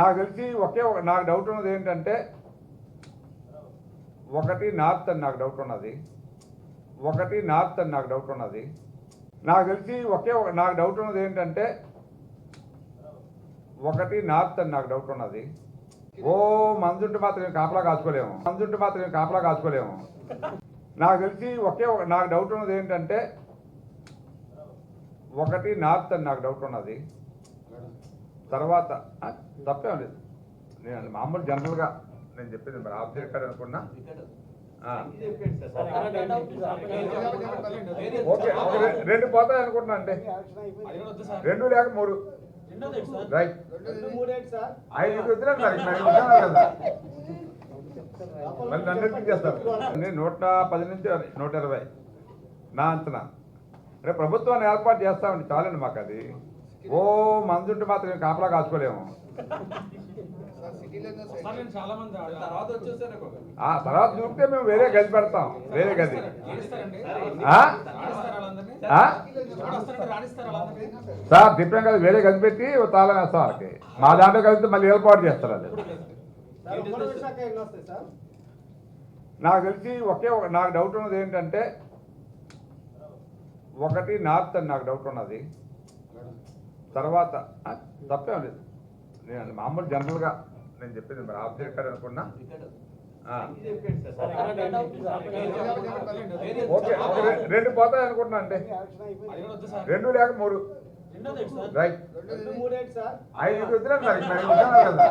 నాకు తెలిసి నాకు డౌట్ ఉన్నది ఏంటంటే ఒకటి నార్త్ అని నాకు డౌట్ ఉన్నది. నాకు తెలిసి నాకు డౌట్ ఉన్నది ఏంటంటే ఒకటి నార్త్ అని నాకు డౌట్ ఉన్నది. ఓ మందుంటే మాత్రం కాపలా కాచుకోలేము. నాకు తెలిసి నాకు డౌట్ ఉన్నది ఏంటంటే ఒకటి నార్త్ అని నాకు డౌట్ ఉన్నది. తర్వాత తప్పేం లేదు, నేను మామూలు జనరల్గా నేను చెప్పింది మరి ఆబ్జెక్ట్ కాదు అనుకున్నా. ఓకే, రెండు పోతాయి అనుకుంటున్నా. అంటే 2 లేక 3 రైట్ 5 వద్దులేదు కదా, మళ్ళీ నన్ను చేస్తారు. 110 నుంచి 120 నా అంచనా. రేపు ప్రభుత్వాన్ని ఏర్పాటు చేస్తామండి, చాలండి మాకు అది. ఓ మందుంటే మాత్రం కాపలా కాచుకోలేము. తర్వాత చూస్తే మేము వేరే గది పెడతాం, వేరే గది. సార్ చెప్పాం కదా, వేరే గది పెట్టి తాళం వేస్తాం వాళ్ళకి. మా దాంట్లో కలిస్తే మళ్ళీ ఏర్పాటు చేస్తారు. అది నాకు తెలిసి నాకు డౌట్ ఉన్నది ఏంటంటే ఒకటి నార్త్ అని నాకు డౌట్ ఉన్నది. తర్వాత తప్పేం లేదు, నేను మామూలు జనరల్గా నేను చెప్పింది మరి ఆబ్జెక్ట్ కాదు అనుకున్నా. ఓకే, 2 పోతాయి అనుకుంటున్నా. అంటే 2 లేక 3 రైట్ 5 వద్దులేదు కదా,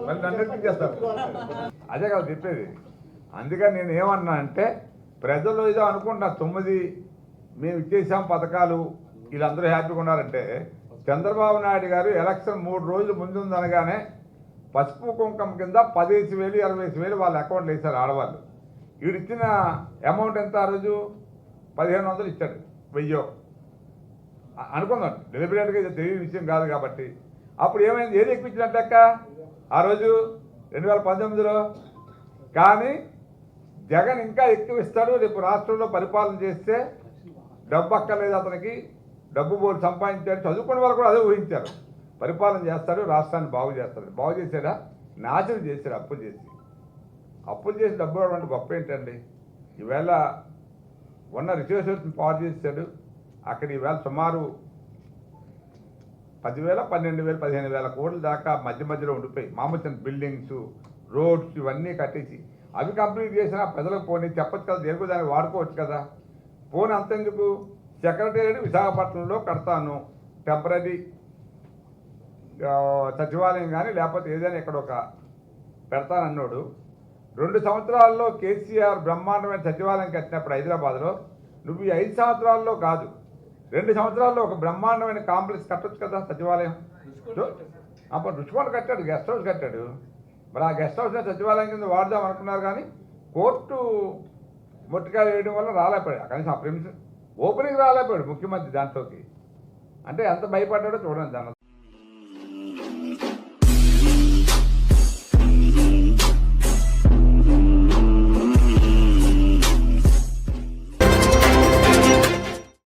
మళ్ళీ నన్ను చేస్తారు. అదే కదా చెప్పేది. అందుకని నేను ఏమన్నా అంటే ప్రజలు ఏదో అనుకుంటున్నా 9 మేము ఇచ్చేసాం పథకాలు, వీళ్ళందరూ హ్యాపీగా ఉన్నారంటే చంద్రబాబు నాయుడు గారు ఎలక్షన్ 3 రోజులు ముందుందనగానే పసుపు కుంకం కింద 15,000 20,000 వాళ్ళ అకౌంట్లు వేశారు ఆడవాళ్ళు. వీడు ఇచ్చిన అమౌంట్ ఎంత? ఆ రోజు 1,500 ఇచ్చాడు, 1000 అనుకుందాం. డెలిబరేట్గా ఇది తెలియని విషయం కాదు కాబట్టి. అప్పుడు ఏమైంది? ఏది ఎక్కువ ఇచ్చినట్టు లెక్క ఆ రోజు 2019లో. కానీ జగన్ ఇంకా ఎక్కువ ఇస్తాడు, రేపు రాష్ట్రంలో పరిపాలన చేస్తే డబ్బు అక్కర్లేదు అతనికి, డబ్బు బోర్డు సంపాదించాడు. చదువుకునే వాళ్ళు కూడా అదే ఊహించారు, పరిపాలన చేస్తాడు, రాష్ట్రాన్ని బాగు చేస్తాడు. బాగు చేశాడా? నాశనం చేశాడు. అప్పులు చేసి డబ్బు అంటే గొప్ప ఏంటండి? ఈవేళ ఉన్న రిసోర్సెస్ని పాడు చేశాడు. అక్కడ ఈవేళ సుమారు 10,000, 12,000, 15,000 కోట్ల దాకా మధ్యలో ఉండిపోయి మామూలు బిల్డింగ్స్, రోడ్స్ ఇవన్నీ కట్టేసి అవి కంప్లీట్ చేసినా ప్రజలకు పోనీ చెప్పచ్చు కదా, దేనికి దాన్ని వాడుకోవచ్చు కదా. పోనీ అంతెందుకు, సెక్రటేరియట్ విశాఖపట్నంలో కడతాను, టెంపరీ సచివాలయం కానీ లేకపోతే ఏదైనా ఇక్కడ ఒక పెడతానన్నాడు. 2 సంవత్సరాల్లో కేసీఆర్ బ్రహ్మాండమైన సచివాలయం కట్టినప్పుడు హైదరాబాద్లో, నువ్వు ఈ 5 సంవత్సరాల్లో కాదు 2 సంవత్సరాల్లో ఒక బ్రహ్మాండమైన కాంప్లెక్స్ కట్టొచ్చు కదా సచివాలయం. అప్పుడు రుచికొండ కట్టాడు, గెస్ట్ హౌస్ కట్టాడు. మరి ఆ గెస్ట్ హౌస్ని సచివాలయం కింద వాడదాం అనుకున్నారు, కానీ కోర్టు మొట్టికాయ వేయడం వల్ల రాలేకపోయాడు. కనీసం ఆ ప్రిమిస్ ఓపెనింగ్ రాలేకపోయాడు ముఖ్యమంత్రి దాంట్లోకి. అంటే ఎంత భయపడ్డాడో చూడండి దాని